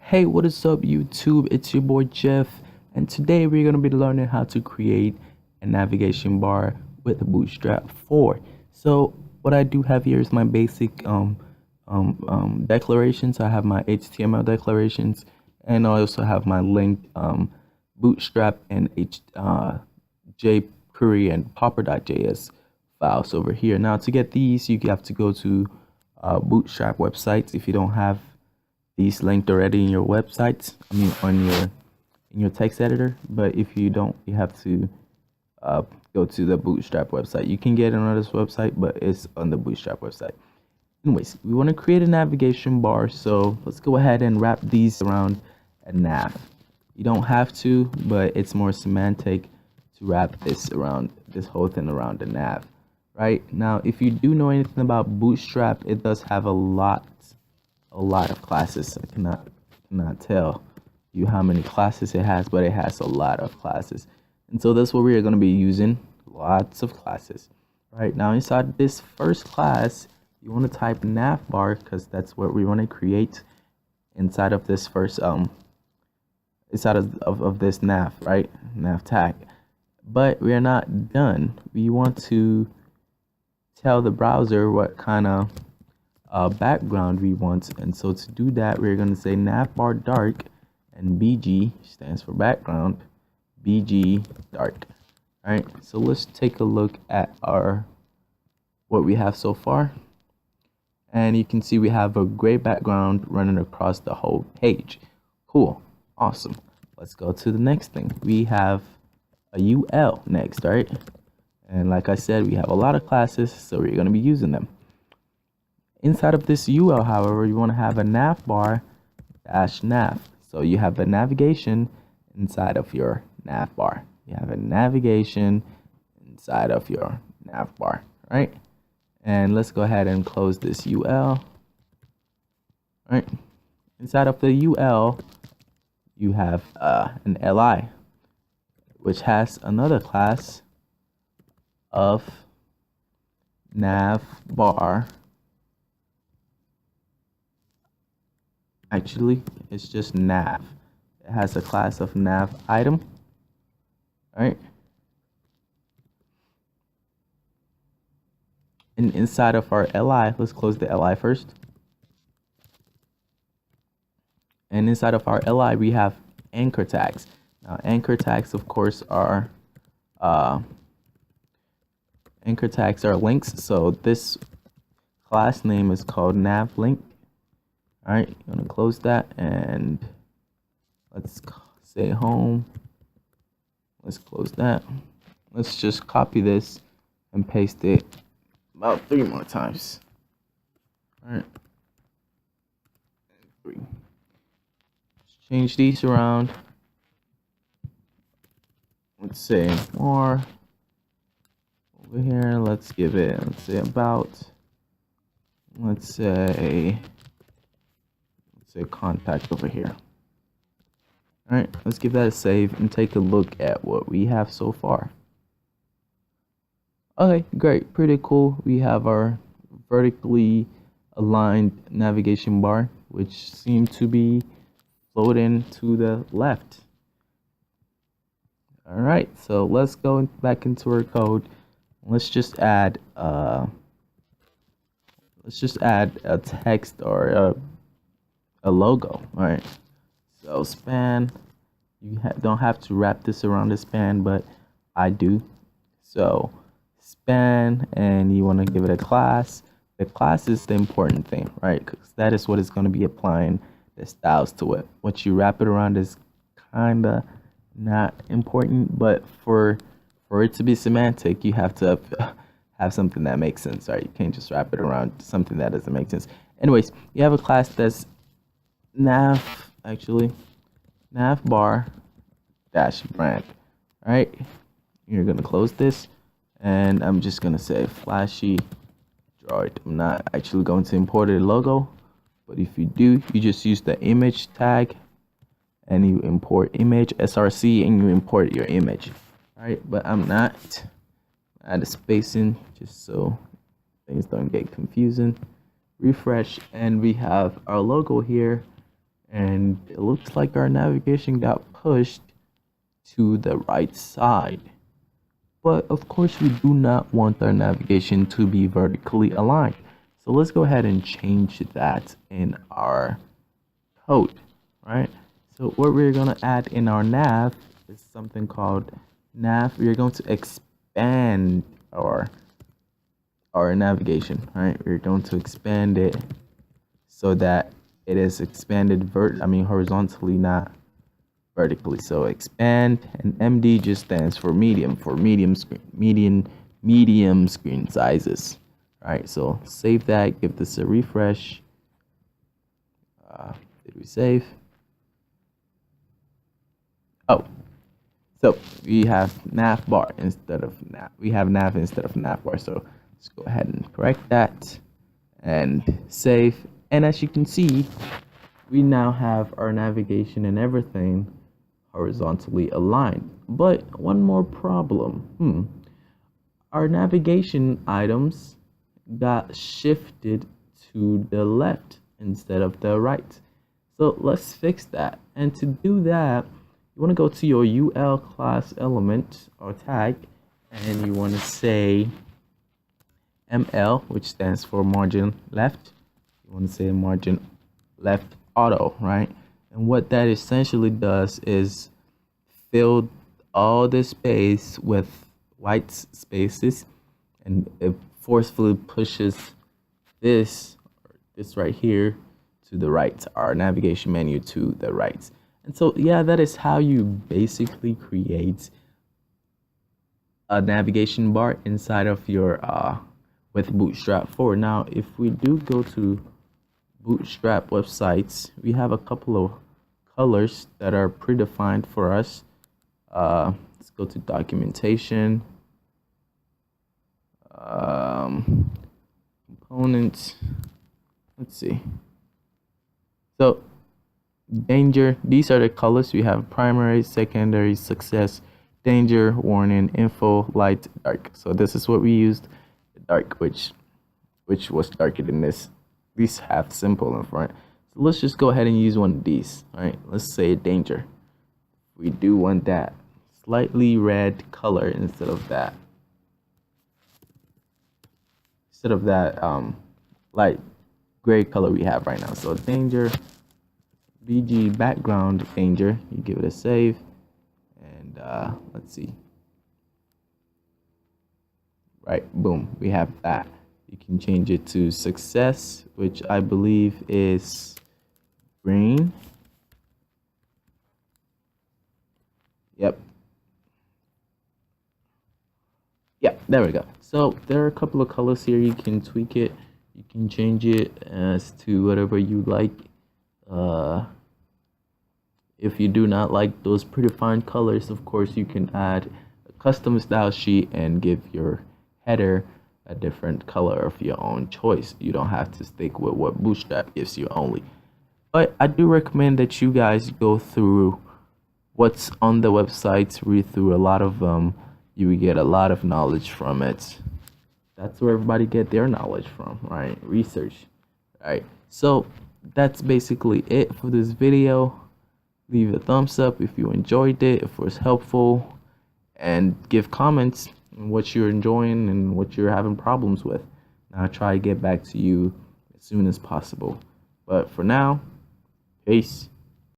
Hey, what is up, YouTube? It's your boy Jeff, and today we're going to be learning how to create a navigation bar with Bootstrap 4. So, what I do have here is my basic declarations. I have my HTML declarations, and I also have my linked Bootstrap and jQuery and Popper.js files over here. Now, to get these, you have to go to Bootstrap websites if you don't have these linked already in your websites. I mean, on your text editor. But if you don't, you have to go to the Bootstrap website. You can get it on this website, but it's on the Bootstrap website. Anyways, we want to create a navigation bar, so let's go ahead and wrap these around a nav. You don't have to, but it's more semantic to wrap this whole thing around the nav. Right now, if you do know anything about Bootstrap, it does have a lot of classes. I cannot tell you how many classes it has, but it has a lot of classes. And so that's what we are going to be using, lots of classes. Right now, inside this first class, you want to type navbar because that's what we want to create inside of this first inside of this nav, right? Nav tag. But we are not done. We want to tell the browser what kind of background we want, and so to do that, we're going to say navbar dark, and BG stands for background, BG dark. All right, so let's take a look at what we have so far, and you can see we have a gray background running across the whole page. Cool, awesome. Let's go to the next thing. We have a UL next, right? And like I said, we have a lot of classes, so we're going to be using them. Inside of this UL, however, you want to have a navbar dash nav. So you have a navigation inside of your navbar. You have a navigation inside of your navbar, right? And let's go ahead and close this UL. Right? Inside of the UL, you have an LI, which has another class of navbar. Actually, it's just nav. It has a class of nav item. All right. And inside of our li, let's close the li first. And inside of our li, we have anchor tags. Now, anchor tags, of course, are links. So this class name is called nav link. All right, you want to close that, and let's say home. Let's close that. Let's just copy this and paste it about 3 more times. All right, 3. Let's change these around. Let's say more over here. Let's give it, let's say about, let's say contact over here. All right, let's give that a save and take a look at what we have so far. Okay, great, pretty cool. We have our vertically aligned navigation bar, which seemed to be floating to the left. All right, so let's go back into our code. Let's just add a text or a logo. All right, so span, you don't have to wrap this around the span, but I do. So span, and you want to give it a class. The class is the important thing, right? Because that is what is going to be applying the styles to it. What you wrap it around is kind of not important, but for it to be semantic, you have to have something that makes sense, right? You can't just wrap it around something that doesn't make sense. Anyways, you have a class that's navbar dash brand. All right, you're gonna close this, and I'm just gonna say flashy droid. I'm not actually going to import a logo, but if you do, you just use the image tag and you import image src and you import your image. All right, but I'm not. Add a spacing just so things don't get confusing. Refresh, and we have our logo here. and it looks like our navigation got pushed to the right side. But of course, we do not want our navigation to be vertically aligned. So let's go ahead and change that in our code, right? So what we're going to add in our nav is something called nav. We're going to expand our navigation, right? We're going to expand it so that it is expanded horizontally, not vertically. So expand, and MD just stands for medium screen sizes. All right, so save that, give this a refresh. Did we save? Oh, so we have nav bar instead of nav. We have nav instead of nav bar. So let's go ahead and correct that and save. And as you can see, we now have our navigation and everything horizontally aligned. But one more problem. Our navigation items got shifted to the left instead of the right. So let's fix that. And to do that, you want to go to your UL class element or tag, and you want to say ML, which stands for margin left. You want to say margin left auto, right? And what that essentially does is fill all the space with white spaces, and it forcefully pushes this right here to the right, our navigation menu to the right. And so yeah, that is how you basically create a navigation bar inside of your with Bootstrap 4. Now if we do go to Bootstrap websites, we have a couple of colors that are predefined for us. Let's go to documentation, components. Let's see. So danger, these are the colors. We have primary, secondary, success, danger, warning, info, light, dark. So this is what we used, dark, which was darker than this. These have simple in front. So let's just go ahead and use one of these. All right, let's say danger. We do want that slightly red color instead of that light gray color we have right now. So danger, BG background danger, you give it a save, and let's see, right, boom, we have that. You can change it to success, which I believe is green. Yep, there we go. So there are a couple of colors here. You can tweak it, you can change it as to whatever you like. If you do not like those predefined colors, of course you can add a custom style sheet and give your header a different color of your own choice. You don't have to stick with what Bootstrap gives you only. But I do recommend that you guys go through what's on the websites, read through a lot of them. You will get a lot of knowledge from it. That's where everybody get their knowledge from, right? Research. Right. So that's basically it for this video. Leave a thumbs up if you enjoyed it, if it was helpful, and give comments on what you're enjoying and what you're having problems with. And I'll try to get back to you as soon as possible. But for now, peace.